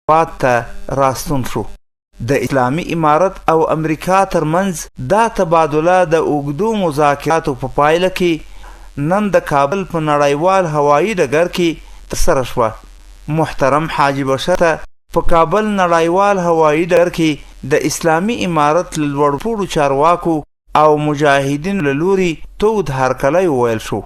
پات ته راستون شو. د اسلامي امارت او امریکا ترمنځ دا تبادله د اوږدو مذاکراتو په پایله کې نن د کابل په نړیوال هوایي ډګر کې ترسره شوه. محترم حاجي بشر ته په کابل نړیوال هوایي ډګر کې د اسلامي امارت له لوړپوړو چارواکو او مجاهدینو له لوري تود هرکلی وویل شو.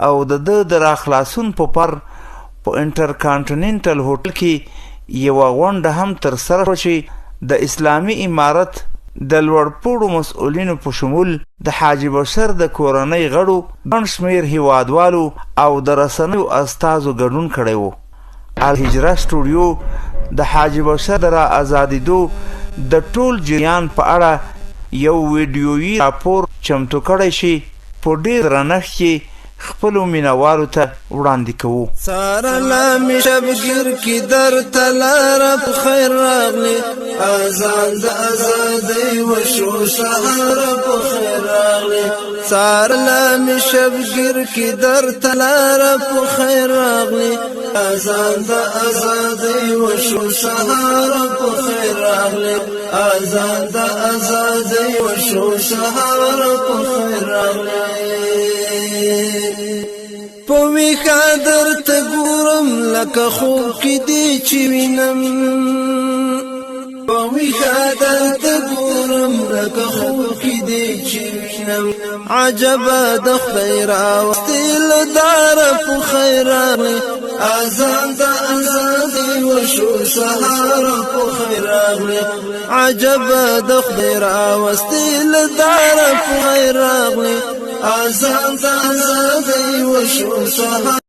او د راخلاصون په پر په انټرکانټیننټل هوټل کې یوه غونډه هم ترسره شوه چې د اسلامي امارت د لوړپوړو مسؤلینو په شمول د حاجي بشر د کورنۍ غړو ګڼ شمېر هیوادوالو او د رسنیو استازو ګډون کړی و. الهجره سټوډیو د حاجي بشر د را ازادېدو د ټول جریان په اړه یو ویډیویي راپور چمتو کړی شي په ډېر درنښت کې خپلو مینوالو ته وړاندې کوو. سارا می شبګر کی در تلاره په خیر راغلی، اذان د ازادۍ وشو سهار په خیر راغلی. سارا می شبګر کی در تلاره په خیر راغلی، اذان د ازادۍ وشو سهار په خیر راغلی. اذان د ازادۍ وشو سهار په خیر راغلی. پوی خادر ته ګورم لکه خوب کې دی چې وینم، پوی خادر ته ګورم لکه خوب کې دی چې وینم. عجبه د خدای راوستې له داره په خیر راغلی، اذان د ازادۍ وشو سهار په خیر راغلی. عجبه د خدای راوستې له داره په خیر راغلی، اذان د ازادۍ وشو سهار